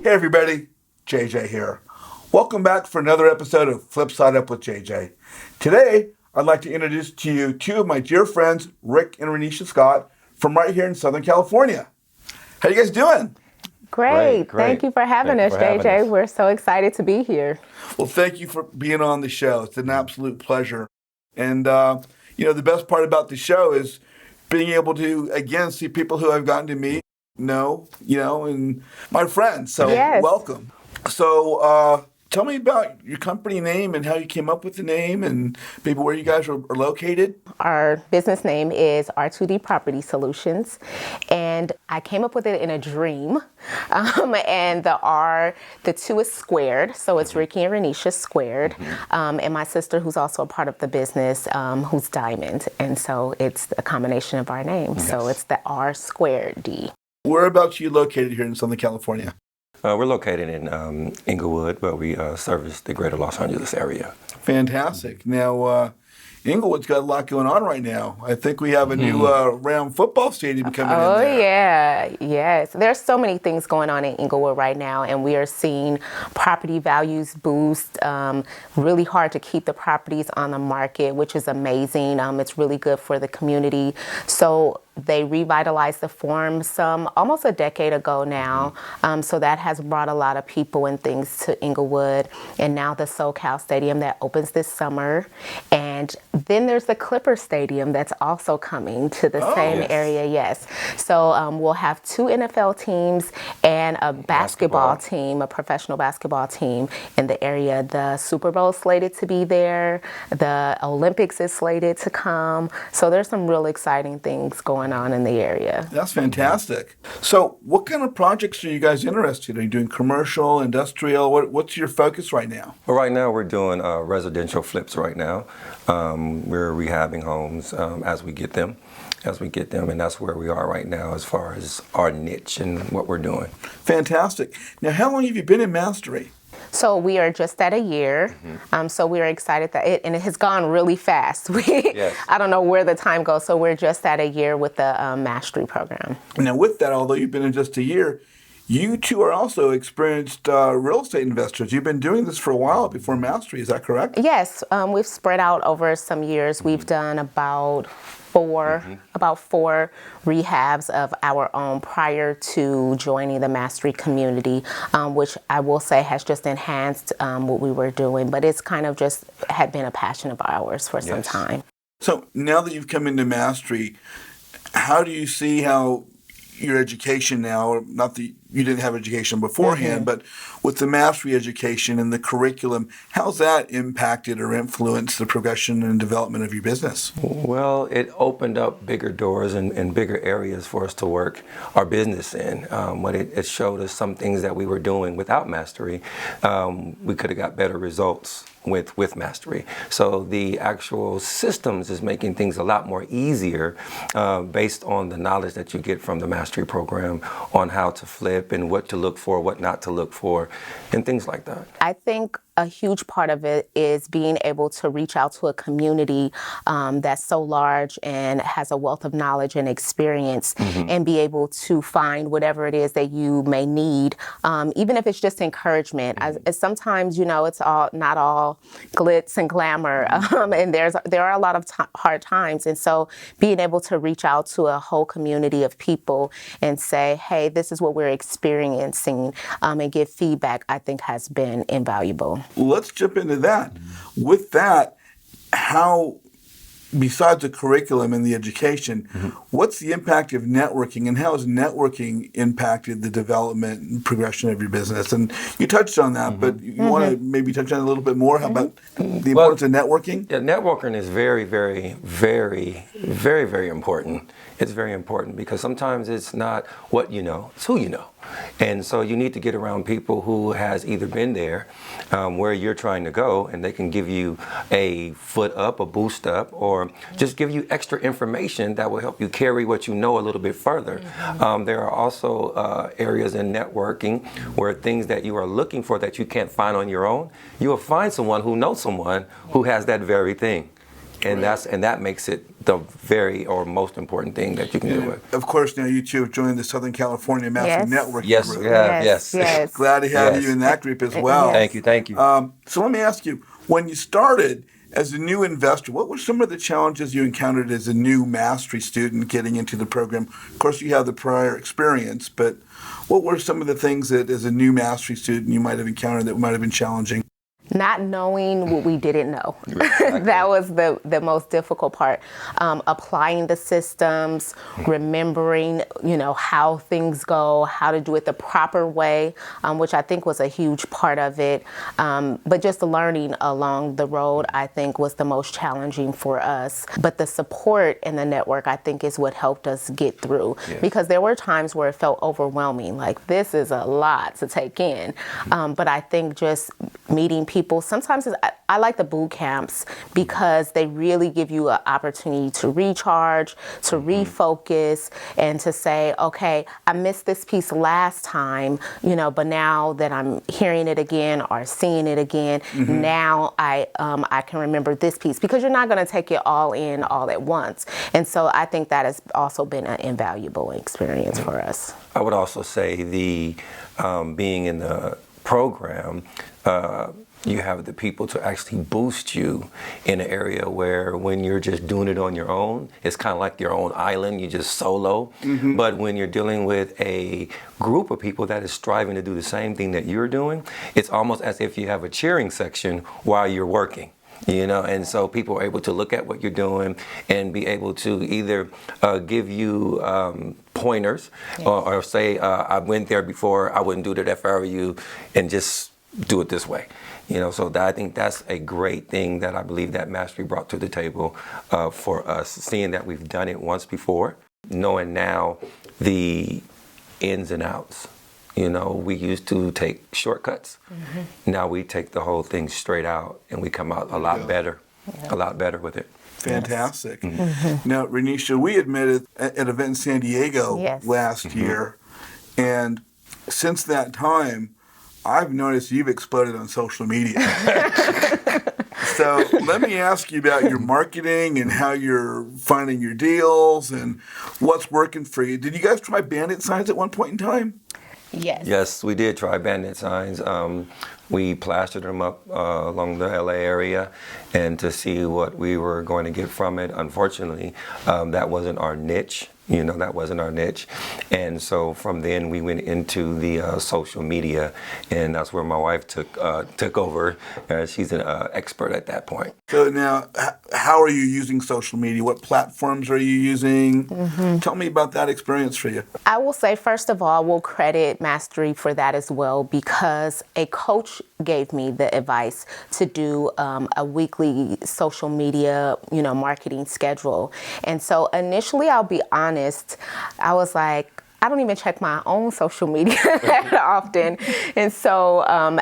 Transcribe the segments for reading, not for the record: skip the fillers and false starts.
Hey everybody, JJ here. Welcome back for another episode of Flipside Up with JJ. Today, I'd like to introduce to you two of my dear friends, Rick and Renysha Scott, from right here in Southern California. How you guys doing? Great. Thank you for having us, JJ. We're so excited to be here. Well, thank you for being on the show. It's an absolute pleasure. And, the best part about the show is being able to, again, see people who I've gotten to meet, and my friends. So Yes. Welcome. So tell me about your company name and how you came up with the name and maybe where you guys are located. Our business name is R2D Property Solutions, and I came up with it in a dream. And the two is squared, so it's Ricky and Renysha squared, and my sister, who's also a part of the business, who's Diamond, and so it's a combination of our names. Yes. So it's the R squared D. Whereabouts are you located here in Southern California? We're located in Inglewood, but we service the greater Los Angeles area. Fantastic. Now, Inglewood's got a lot going on right now. I think we have a new round football stadium coming in there. Oh, yeah. Yes. There's so many things going on in Inglewood right now, and we are seeing property values boost. Really hard to keep the properties on the market, which is amazing. It's really good for the community. So they revitalized the Forum almost a decade ago now. So that has brought a lot of people and things to Inglewood. And now the SoCal Stadium that opens this summer. And then there's the Clipper Stadium that's also coming to the same area. Yes. So we'll have two NFL teams and a basketball team, a professional basketball team in the area. The Super Bowl is slated to be there. The Olympics is slated to come. So there's some real exciting things going on in the area. That's fantastic. So what kind of projects are you guys interested in? Are you doing commercial, industrial? What's your focus right now? Well, right now we're doing residential flips right now. We're rehabbing homes as we get them, and that's where we are right now as far as our niche and what we're doing. Fantastic. Now, how long have you been in Mastery? So we are just at a year. So we are excited that it has gone really fast. I don't know where the time goes. So we're just at a year with the Mastery program. Now with that, although you've been in just a year, you two are also experienced real estate investors. You've been doing this for a while before Mastery, is that correct? Yes, we've spread out over some years. We've done about four rehabs of our own prior to joining the Mastery community, which I will say has just enhanced what we were doing. But it's kind of just had been a passion of ours for some time. So now that you've come into Mastery, how do you see how your education now, or not that you didn't have education beforehand, but with the Mastery education and the curriculum, how's that impacted or influenced the progression and development of your business? Well, it opened up bigger doors and bigger areas for us to work our business in. But it showed us some things that we were doing without Mastery. We could have got better results with Mastery. So the actual systems is making things a lot more easier based on the knowledge that you get from the Mastery program on how to flip and what to look for, what not to look for, and things like that. I think a huge part of it is being able to reach out to a community that's so large and has a wealth of knowledge and experience, and be able to find whatever it is that you may need, even if it's just encouragement. As sometimes, it's not all glitz and glamour, and there are a lot of hard times. And so being able to reach out to a whole community of people and say, hey, this is what we're experiencing, and give feedback, I think has been invaluable. Let's jump into that. With that, how, besides the curriculum and the education, what's the impact of networking, and how has networking impacted the development and progression of your business? And you touched on that, but you want to maybe touch on it a little bit more? How about the importance of networking? Yeah, networking is very, very, very, very, very important. It's very important because sometimes it's not what you know, it's who you know. And so you need to get around people who has either been there where you're trying to go, and they can give you a foot up, a boost up, or just give you extra information that will help you carry what you know a little bit further. There are also areas in networking where things that you are looking for that you can't find on your own, you will find someone who knows someone who has that very thing. And that makes it the very or most important thing that you can do it. Of course, now you two have joined the Southern California Master Networking Yes, Group. we have. Yes, Yes. yes. Glad to have Yes. you in that group as well. Yes. Thank you. So let me ask you, when you started as a new investor, what were some of the challenges you encountered as a new mastery student getting into the program? Of course, you have the prior experience, but what were some of the things that as a new mastery student you might have encountered that might have been challenging? Not knowing what we didn't know. Exactly. That was the most difficult part. Applying the systems, remembering, how things go, how to do it the proper way, which I think was a huge part of it. But just the learning along the road, I think, was the most challenging for us. But the support in the network, I think, is what helped us get through. Yes. Because there were times where it felt overwhelming, like this is a lot to take in. But I think just meeting people, sometimes I like the boot camps because they really give you an opportunity to recharge, to refocus, and to say, okay, I missed this piece last time, but now that I'm hearing it again or seeing it again, now I can remember this piece, because you're not going to take it all in all at once. And so I think that has also been an invaluable experience for us. I would also say the being in the program, you have the people to actually boost you in an area where when you're just doing it on your own, it's kind of like your own island, you're just solo. But when you're dealing with a group of people that is striving to do the same thing that you're doing, it's almost as if you have a cheering section while you're working. And so people are able to look at what you're doing and be able to either give you pointers, or say, I went there before, I wouldn't do that if I were you, and just do it this way. So I think that's a great thing that I believe that Mastery brought to the table for us, seeing that we've done it once before, knowing now the ins and outs. We used to take shortcuts. Now we take the whole thing straight out, and we come out a lot better with it. Fantastic. Now, Renysha, we admitted at an event in San Diego last year, and since that time, I've noticed you've exploded on social media. So let me ask you about your marketing and how you're finding your deals and what's working for you. Did you guys try bandit signs at one point in time? Yes. Yes, we did try bandit signs. We plastered them up along the LA area, and to see what we were going to get from it. Unfortunately, that wasn't our niche. That wasn't our niche. And so from then we went into the social media, and that's where my wife took over. She's an expert at that point. So now, how are you using social media? What platforms are you using? Tell me about that experience for you. I will say, first of all, we'll credit Mastery for that as well, because a coach gave me the advice to do a weekly social media, marketing schedule. And so initially, I'll be honest, I was like, I don't even check my own social media that often. And so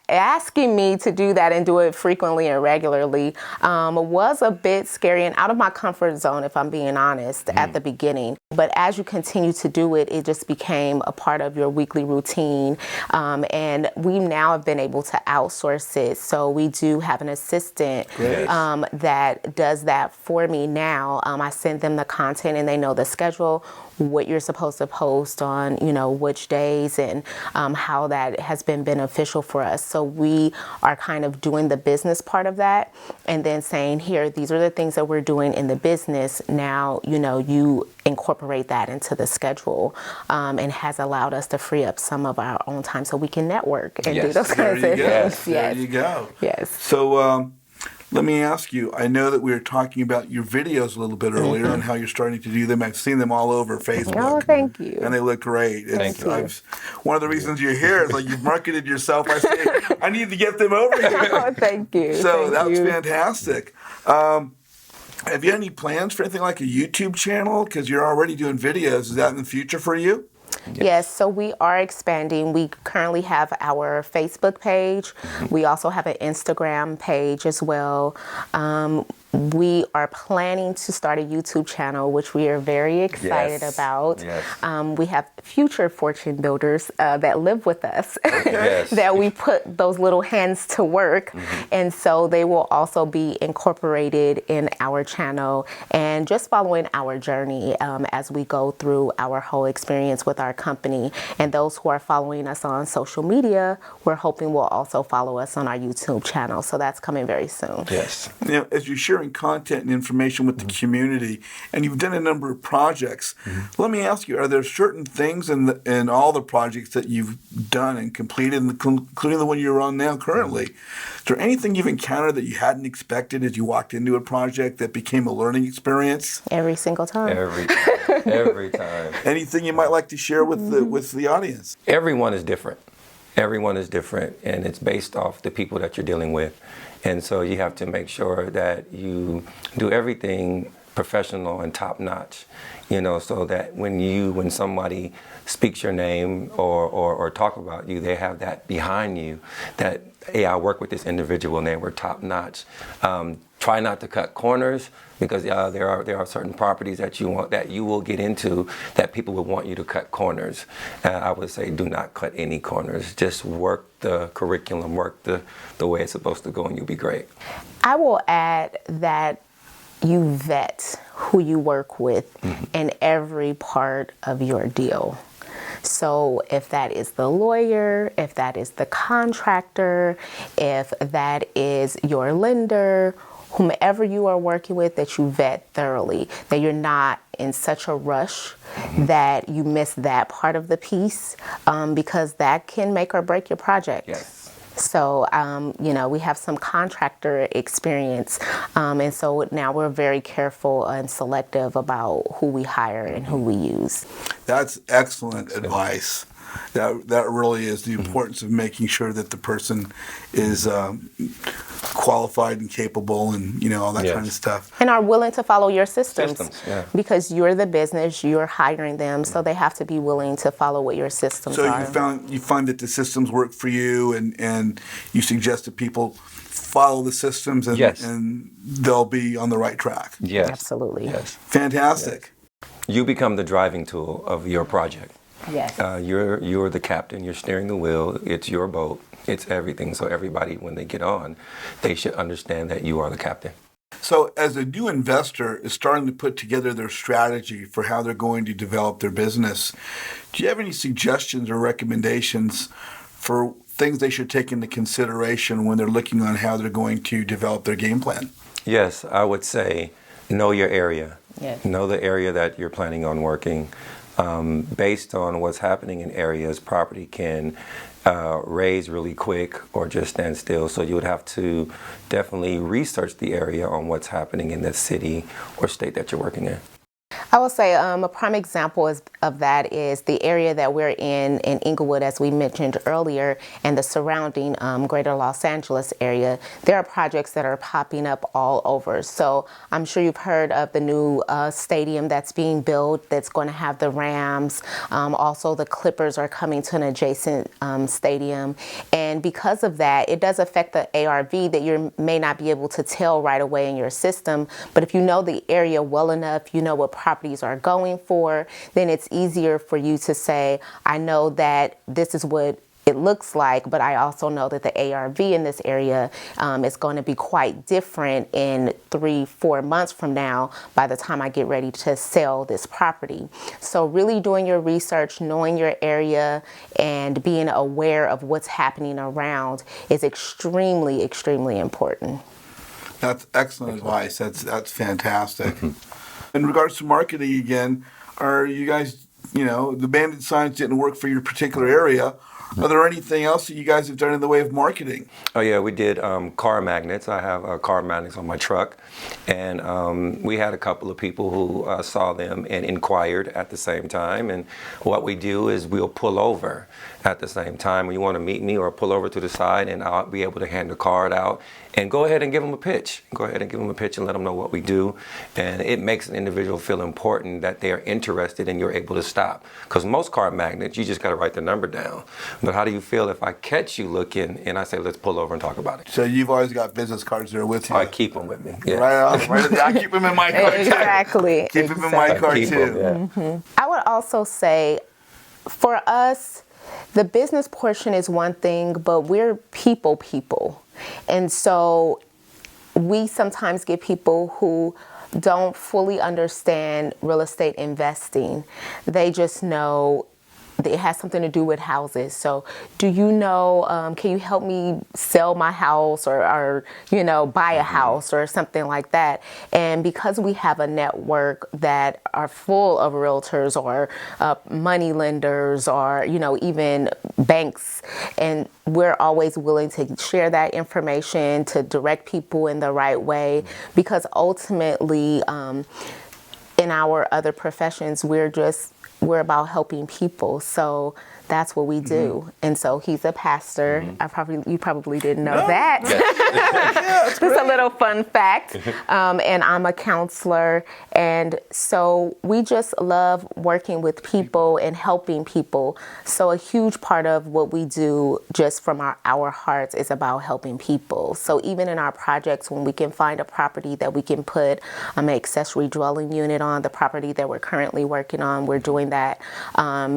asking me to do that and do it frequently and regularly was a bit scary and out of my comfort zone, if I'm being honest, at the beginning. But as you continue to do it, it just became a part of your weekly routine. And we now have been able to outsource it. So we do have an assistant that does that for me now. I send them the content and they know the schedule, what you're supposed to post on, which days, and how that has been beneficial for us. So we are kind of doing the business part of that and then saying, here, these are the things that we're doing in the business. Now, you incorporate that into the schedule, and has allowed us to free up some of our own time so we can network and do those kinds of things. There you go. Yes. So let me ask you, I know that we were talking about your videos a little bit earlier and how you're starting to do them. I've seen them all over Facebook. Oh, thank you. And they look great. Thank you. One of the reasons you're here is like you've marketed yourself. I say, I need to get them over here. Oh, thank you. So that was fantastic. Have you had any plans for anything like a YouTube channel? Because you're already doing videos. Is that in the future for you? Yes, so we are expanding. We currently have our Facebook page. We also have an Instagram page as well. we are planning to start a YouTube channel, which we are very excited about. Yes. We have future fortune builders that live with us Yes. that we put those little hands to work. And so they will also be incorporated in our channel and just following our journey as we go through our whole experience with our company. And those who are following us on social media, we're hoping will also follow us on our YouTube channel. So that's coming very soon. Yes. Now, as you're sharing content and information with the community, and you've done a number of projects, let me ask you: are there certain things in all the projects that you've done and completed, including the one you're on now currently? Is there anything you've encountered that you hadn't expected as you walked into a project that became a learning experience? Every single time. Every time. Anything you might like to share with the audience? Everyone is different. Everyone is different, and it's based off the people that you're dealing with. And so you have to make sure that you do everything professional and top notch, so that when somebody speaks your name or talk about you, they have that behind you that, hey, I work with this individual and they were top notch. Try not to cut corners, because there are certain properties that you will get into that people will want you to cut corners. I would say do not cut any corners. Just work the curriculum, work the way it's supposed to go, and you'll be great. I will add that you vet who you work with in every part of your deal. So if that is the lawyer, if that is the contractor, if that is your lender, whomever you are working with, that you vet thoroughly, that you're not in such a rush that you miss that part of the piece, because that can make or break your project. Yes. So, we have some contractor experience, and so now we're very careful and selective about who we hire and who we use. That's excellent advice. That really is the importance of making sure that the person is qualified and capable, and all that kind of stuff. And are willing to follow your systems. Yeah. Because you're the business, you're hiring them, so they have to be willing to follow what your systems are. So you find that the systems work for you, and you suggest that people follow the systems, and they'll be on the right track. Yes. Absolutely. Yes. Fantastic. Yes. You become the driving tool of your project. Yes. You're the captain. You're steering the wheel. It's your boat. It's everything. So everybody, when they get on, they should understand that you are the captain. So as a new investor is starting to put together their strategy for how they're going to develop their business, do you have any suggestions or recommendations for things they should take into consideration when they're looking on how they're going to develop their game plan? Yes, I would say know your area. Yes. Know the area that you're planning on working. Based on what's happening in areas, property can raise really quick or just stand still. So you would have to definitely research the area on what's happening in the city or state that you're working in. I will say a prime example of that is the area that we're in Inglewood, as we mentioned earlier, and the surrounding greater Los Angeles area. There are projects that are popping up all over. So I'm sure you've heard of the new stadium that's being built that's going to have the Rams. Also, the Clippers are coming to an adjacent stadium. And because of that, it does affect the ARV that you may not be able to tell right away in your system. But if you know the area well enough, you know what properties are going for, then it's easier for you to say, I know that this is what it looks like, but I also know that the ARV in this area is going to be quite different in 3-4 months from now by the time I get ready to sell this property. So really doing your research, knowing your area, and being aware of what's happening around is extremely, extremely important. That's excellent advice. That's fantastic. In regards to marketing again, are you guys, the bandit signs didn't work for your particular area. Are there anything else that you guys have done in the way of marketing? Oh yeah, we did car magnets. I have car magnets on my truck, and we had a couple of people who saw them and inquired at the same time. And what we do is we'll pull over at the same time when you want to meet me, or pull over to the side, and I'll be able to hand the card out and go ahead and give them a pitch. Go ahead and give them a pitch and let them know what we do. And it makes an individual feel important that they are interested and you're able to stop. Because most car magnets, you just got to write the number down. But how do you feel if I catch you looking and I say, let's pull over and talk about it? So you've always got business cards there with you. I keep them with me. Yes. Right on. Right. I keep them in my car too. Exactly. Keep them in my car Keep too. 'em, yeah. I would also say, for us, the business portion is one thing, but we're people. And so we sometimes get people who don't fully understand real estate investing. They just know it has something to do with houses. So do you know, can you help me sell my house or buy a house or something like that? And because we have a network that are full of realtors or money lenders or, even banks, and we're always willing to share that information to direct people in the right way, because ultimately in our other professions, we're about helping people. So that's what we do. And so he's a pastor. You probably didn't know that. That's Just a little fun fact. And I'm a counselor. And so we just love working with people and helping people. So a huge part of what we do just from our hearts is about helping people. So even in our projects, when we can find a property that we can put an accessory dwelling unit on, the property that we're currently working on, we're doing that.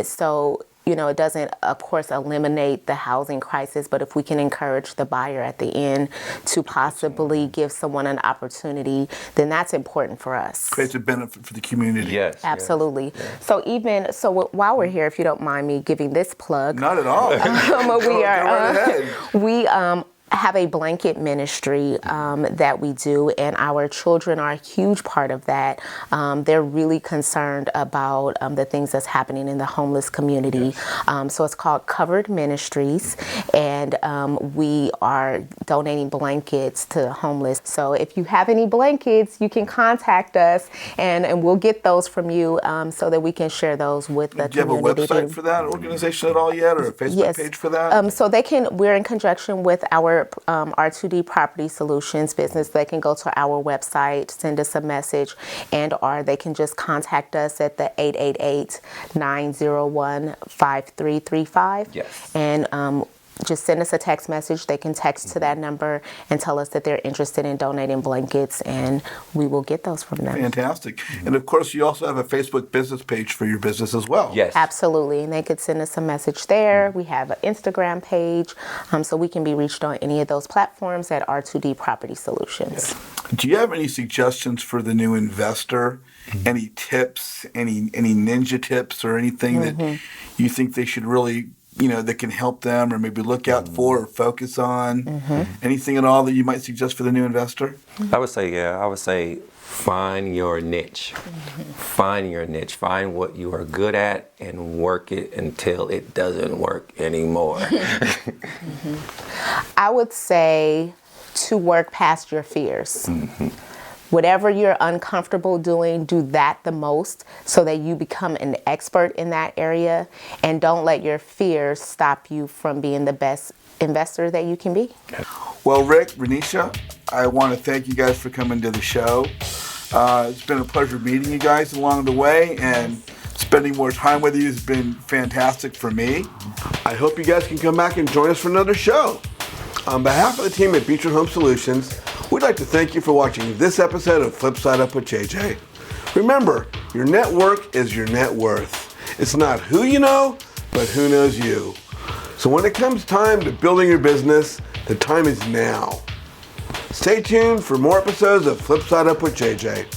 So it doesn't, of course, eliminate the housing crisis, but if we can encourage the buyer at the end to possibly give someone an opportunity, then that's important for us. Creates a benefit for the community. Yes. Absolutely. Yes. So while we're here, if you don't mind me giving this plug. Not at all. We are, Go right ahead. have a blanket ministry that we do, and our children are a huge part of that. They're really concerned about the things that's happening in the homeless community. So it's called Covered Ministries, and we are donating blankets to the homeless. So if you have any blankets, you can contact us, and we'll get those from you so that we can share those with the community. Do you have a website for that organization at all yet, or a Facebook page for that? So we're in conjunction with our R2D Property Solutions business. They can go to our website, send us a message, or they can just contact us at the 888-901-5335. Yes. And just send us a text message. They can text to that number and tell us that they're interested in donating blankets, and we will get those from them. Fantastic. And of course, you also have a Facebook business page for your business as well. Yes. Absolutely. And they could send us a message there. We have an Instagram page, so we can be reached on any of those platforms at R2D Property Solutions. Do you have any suggestions for the new investor? Any tips, any ninja tips or anything that you think they should really that can help them or maybe look out for or focus on? Anything at all that you might suggest for the new investor? I would say find your niche. Find your niche. Find what you are good at and work it until it doesn't work anymore. I would say to work past your fears. Whatever you're uncomfortable doing, do that the most so that you become an expert in that area, and don't let your fears stop you from being the best investor that you can be. Well, Rick, Renysha, I want to thank you guys for coming to the show. It's been a pleasure meeting you guys along the way, and spending more time with you has been fantastic for me. I hope you guys can come back and join us for another show. On behalf of the team at Beachwood Home Solutions, we'd like to thank you for watching this episode of Flipside Up with JJ. Remember, your network is your net worth. It's not who you know, but who knows you. So when it comes time to building your business, the time is now. Stay tuned for more episodes of Flipside Up with JJ.